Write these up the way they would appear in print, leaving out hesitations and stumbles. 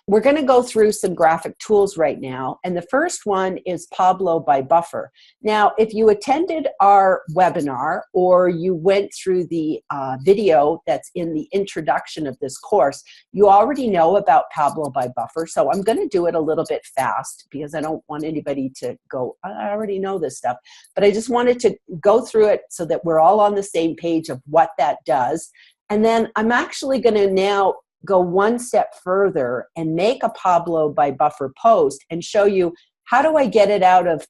We're going to go through some graphic tools right now. And the first one is Pablo by Buffer. Now, if you attended our webinar or you went through the video that's in the introduction of this course, you already know about Pablo by Buffer. So I'm going to do it a little bit fast because I don't want anybody to go, I already know this stuff. But I just wanted to go through it so that we're all on the same page of what that does. And then I'm actually going to now go one step further and make a Pablo by Buffer post and show you how do I get it out of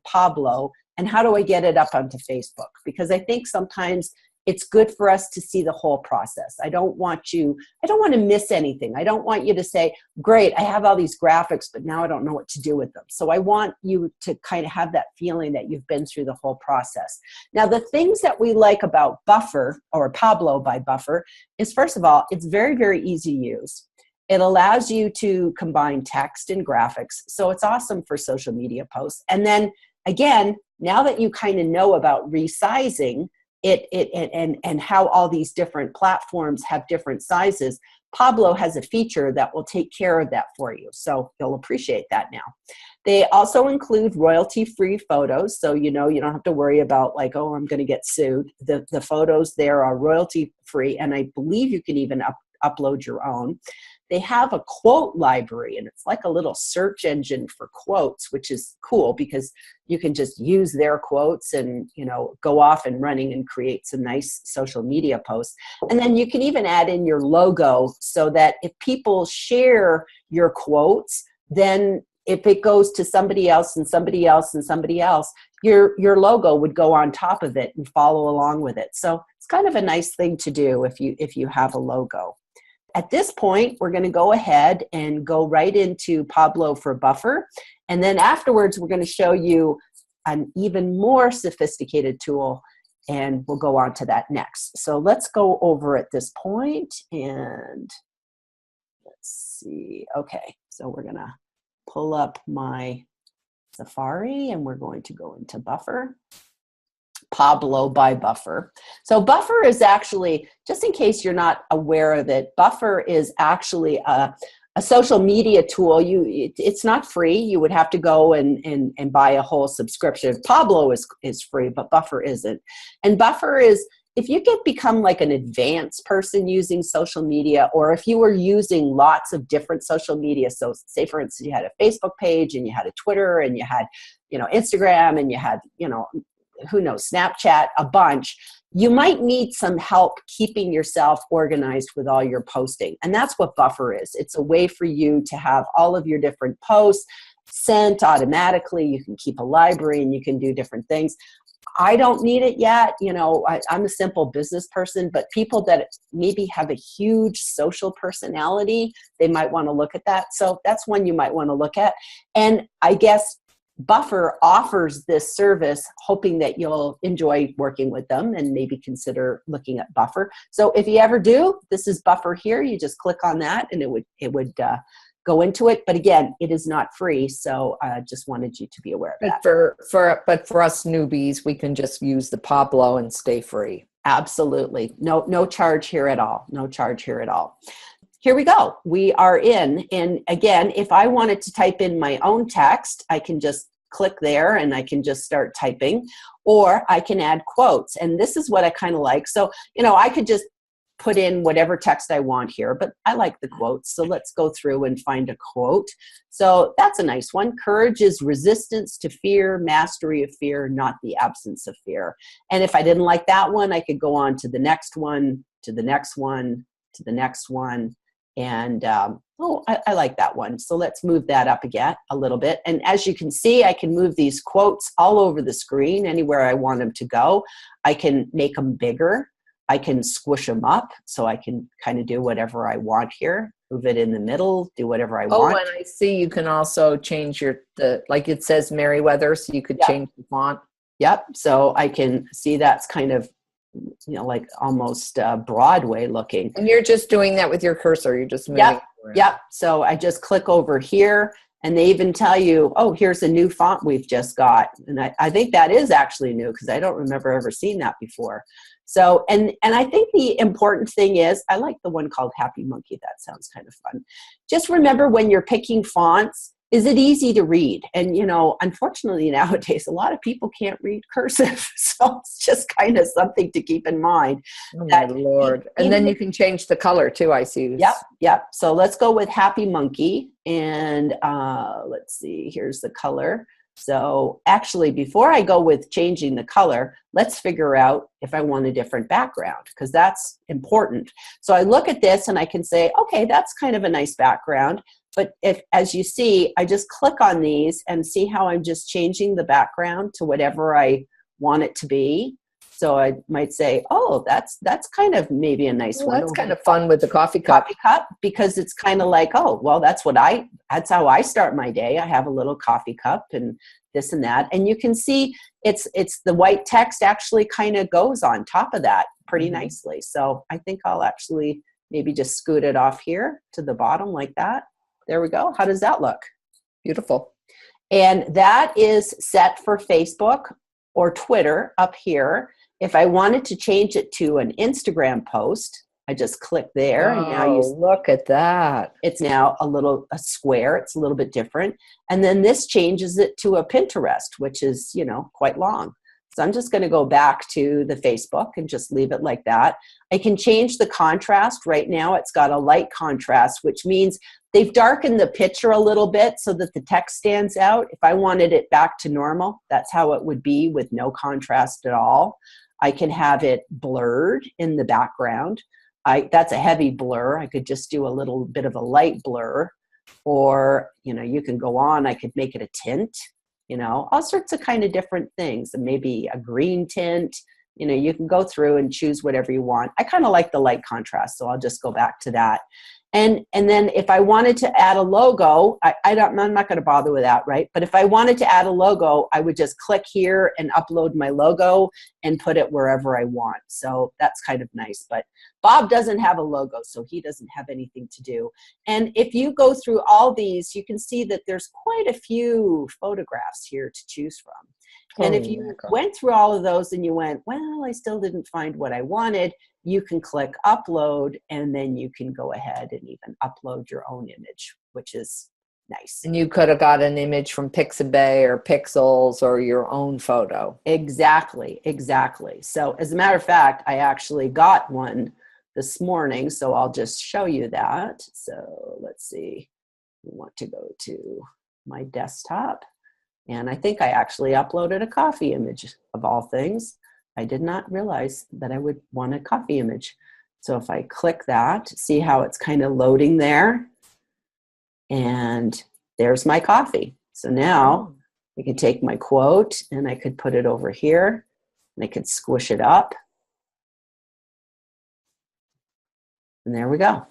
Pablo and how do I get it up onto Facebook? Because I think sometimes it's good for us to see the whole process. I don't want to miss anything. I don't want you to say, great, I have all these graphics, but now I don't know what to do with them. So I want you to kind of have that feeling that you've been through the whole process. Now, the things that we like about Buffer or Pablo by Buffer is, first of all, it's very, very easy to use. It allows you to combine text and graphics. So it's awesome for social media posts. And then again, now that you kind of know about resizing, and how all these different platforms have different sizes, Pablo has a feature that will take care of that for you. So you'll appreciate that now. They also include royalty-free photos. So you don't have to worry about like, oh, I'm going to get sued. The photos there are royalty-free, and I believe you can even upload your own. They have a quote library, and it's like a little search engine for quotes, which is cool because you can just use their quotes and, go off and running and create some nice social media posts. And then you can even add in your logo so that if people share your quotes, then if it goes to somebody else and somebody else and somebody else, your logo would go on top of it and follow along with it. So it's kind of a nice thing to do if you have a logo. At this point, we're going to go ahead and go right into Pablo for Buffer. And then afterwards, we're going to show you an even more sophisticated tool, and we'll go on to that next. So let's go over at this point, and let's see. Okay, so we're going to pull up my Safari, and we're going to go into Buffer. Pablo by Buffer. So Buffer is actually, just in case you're not aware of it, Buffer is actually a social media tool. It's not free. You would have to go and buy a whole subscription. Pablo is free, but Buffer isn't. And Buffer is, if you become like an advanced person using social media, or if you were using lots of different social media, so say for instance, you had a Facebook page and you had a Twitter and you had, Instagram and you had, who knows, Snapchat, a bunch, you might need some help keeping yourself organized with all your posting. And that's what Buffer is. It's a way for you to have all of your different posts sent automatically. You can keep a library and you can do different things. I don't need it yet. I'm a simple business person, but people that maybe have a huge social personality, they might want to look at that. So that's one you might want to look at. And I guess Buffer offers this service, hoping that you'll enjoy working with them and maybe consider looking at Buffer. So if you ever do, this is Buffer here. You just click on that and it would go into it. But again, it is not free. So I just wanted you to be aware of that. But for us newbies, we can just use the Pablo and stay free. Absolutely. No charge here at all. No charge here at all. Here we go. We are in. And again, if I wanted to type in my own text, I can just click there and I can just start typing, or I can add quotes. And this is what I kind of like. So, I could just put in whatever text I want here, but I like the quotes. So let's go through and find a quote. So that's a nice one. Courage is resistance to fear, mastery of fear, not the absence of fear. And if I didn't like that one, I could go on to the next one, to the next one, to the next one. And I like that one. So let's move that up again a little bit. And as you can see, I can move these quotes all over the screen, anywhere I want them to go. I can make them bigger. I can squish them up, so I can kind of do whatever I want here. Move it in the middle, do whatever I want. Oh, and I see you can also change like it says Merriweather, so you could change the font. Yep. So I can see that's kind of, like almost Broadway looking. And you're just doing that with your cursor. You're just moving. Yep. So I just click over here and they even tell you, oh, here's a new font we've just got. And I think that is actually new because I don't remember ever seeing that before. So, and I think the important thing is, I like the one called Happy Monkey. That sounds kind of fun. Just remember when you're picking fonts, is it easy to read? And, you know, unfortunately nowadays, a lot of people can't read cursive. So it's just kind of something to keep in mind. Oh my Lord. And then you can change the color too, I see. Yep. So let's go with Happy Monkey. And let's see, here's the color. So actually, before I go with changing the color, let's figure out if I want a different background, because that's important. So I look at this and I can say, okay, that's kind of a nice background. But if, as you see, I just click on these and see how I'm just changing the background to whatever I want it to be. So I might say, oh, that's kind of maybe a nice one. That's kind of fun with the coffee cup. Because it's kind of like, oh, well, that's how I start my day. I have a little coffee cup and this and that. And you can see it's the white text actually kind of goes on top of that pretty nicely. So I think I'll actually maybe just scoot it off here to the bottom like that. There we go. How does that look? Beautiful. And that is set for Facebook or Twitter up here. If I wanted to change it to an Instagram post, I just click there. Oh, and now you look at that. It's now a square. It's a little bit different. And then this changes it to a Pinterest, which is, you know, quite long. So I'm just going to go back to the Facebook and just leave it like that. I can change the contrast. Right now it's got a light contrast, which means they've darkened the picture a little bit so that the text stands out. If I wanted it back to normal, that's how it would be with no contrast at all. I can have it blurred in the background. That's a heavy blur. I could just do a little bit of a light blur, or, you know, you can go on. I could make it a tint, you know, all sorts of kind of different things, and maybe a green tint. You know, you can go through and choose whatever you want. I kind of like the light contrast, so I'll just go back to that. And then if I wanted to add a logo, I'm not going to bother with that, right? But if I wanted to add a logo, I would just click here and upload my logo and put it wherever I want. So that's kind of nice. But Bob doesn't have a logo, so he doesn't have anything to do. And if you go through all these, you can see that there's quite a few photographs here to choose from. And if you went through all of those and you went, well, I still didn't find what I wanted, you can click upload, and then you can go ahead and even upload your own image, which is nice. And you could have got an image from Pixabay or Pixels or your own photo. Exactly. So as a matter of fact, I actually got one this morning, so I'll just show you that. So let's see. We want to go to my desktop. And I think I actually uploaded a coffee image, of all things. I did not realize that I would want a coffee image. So if I click that, see how it's kind of loading there? And there's my coffee. So now I can take my quote and I could put it over here, and I could squish it up. And there we go.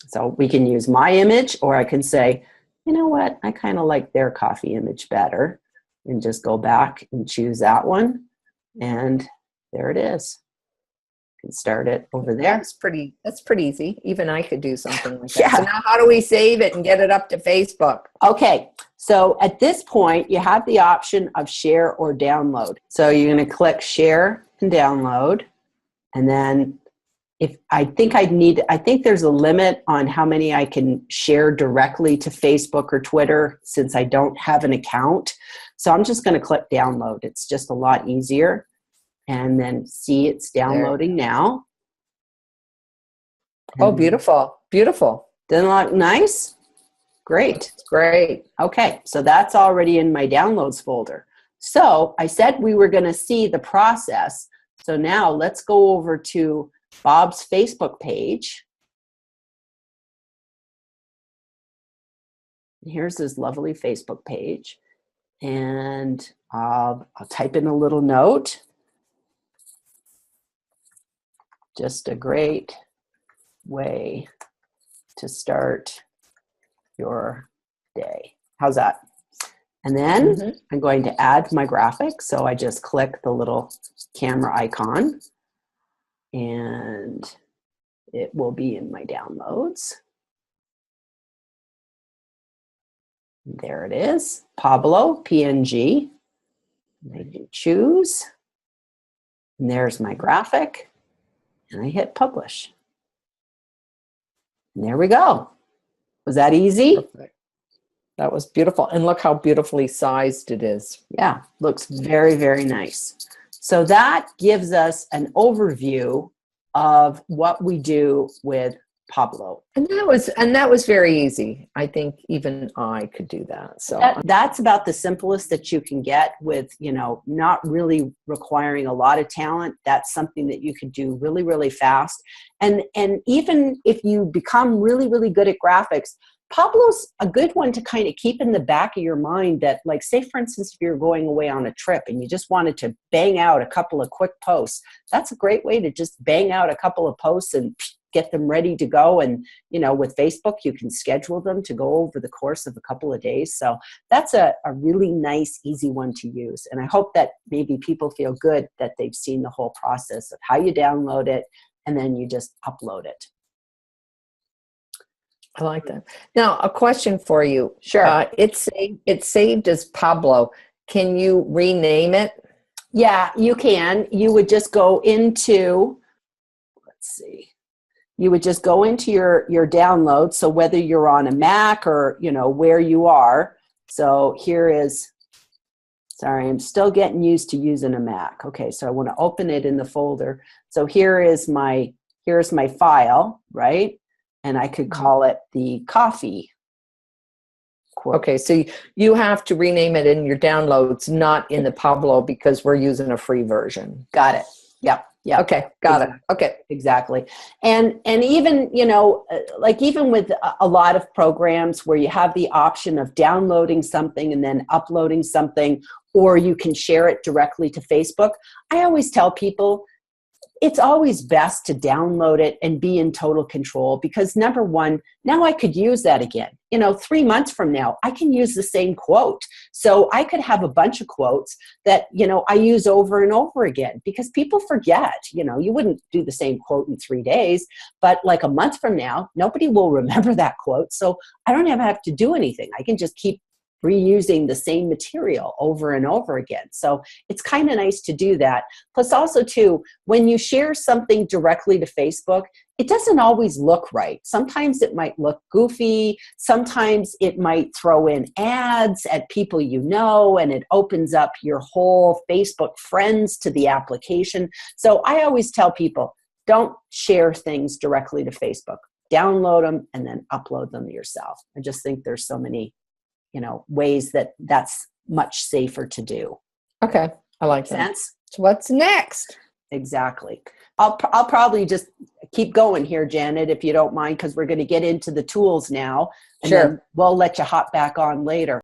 So we can use my image, or I can say, you know what, I kind of like their coffee image better, and just go back and choose that one. And there it is. You can start it over there. That's pretty easy. Even I could do something like that. Yeah. So now how do we save it and get it up to Facebook? Okay. So at this point, you have the option of share or download. So you're going to click share and download. And then I think there's a limit on how many I can share directly to Facebook or Twitter, since I don't have an account. So I'm just going to click download. It's just a lot easier. And then see, it's downloading now. Oh, beautiful. Beautiful. Doesn't it look nice? Great. Great. Okay, so that's already in my downloads folder. So I said we were going to see the process. So now let's go over to Bob's Facebook page. Here's his lovely Facebook page. And I'll type in a little note. Just a great way to start your day. How's that? And then I'm going to add my graphic. So I just click the little camera icon, and it will be in my downloads. There it is, Pablo, PNG. I can choose, And there's my graphic. And I hit publish. And there we go. Was that easy? Perfect. That was beautiful. And look how beautifully sized it is. Yeah, looks very, very nice. So that gives us an overview of what we do with Pablo. And that was very easy. I think even I could do that. So that's about the simplest that you can get with, you know, not really requiring a lot of talent. That's something that you could do really, really fast. And even if you become really, really good at graphics, Pablo's a good one to kind of keep in the back of your mind that, like, say, for instance, if you're going away on a trip and you just wanted to bang out a couple of quick posts, that's a great way to just bang out a couple of posts and get them ready to go. And, you know, with Facebook, you can schedule them to go over the course of a couple of days. So that's a really nice, easy one to use. And I hope that maybe people feel good that they've seen the whole process of how you download it and then you just upload it. I like that. Now, a question for you. Sure. It's saved as Pablo. Can you rename it? Yeah, you can. You would just go into, let's see, you would just go into your download. So whether you're on a Mac or, you know, where you are. So here is, sorry, I'm still getting used to using a Mac. Okay, so I want to open it in the folder. So here's my file, right? And I could call it the coffee quote. Okay, so you have to rename it in your downloads, not in the Pablo, because we're using a free version. Got it. Yep. Yeah. Okay. Got it. Okay. Exactly. And even, you know, like even with a lot of programs where you have the option of downloading something and then uploading something, or you can share it directly to Facebook, I always tell people, it's always best to download it and be in total control, because number one, now I could use that again. You know, 3 months from now, I can use the same quote. So I could have a bunch of quotes that, you know, I use over and over again, because people forget. You know, you wouldn't do the same quote in 3 days, but like a month from now, nobody will remember that quote. So I don't ever have to do anything. I can just keep reusing the same material over and over again. So it's kind of nice to do that. Plus also too, when you share something directly to Facebook, it doesn't always look right. Sometimes it might look goofy. Sometimes it might throw in ads at people you know, and it opens up your whole Facebook friends to the application. So I always tell people, don't share things directly to Facebook. Download them and then upload them yourself. I just think there's so many, you know, ways that that's much safer to do. Okay. I like that. Sense? So what's next? Exactly. I'll probably just keep going here, Janet, if you don't mind, because we're going to get into the tools now. And Sure. then we'll let you hop back on later.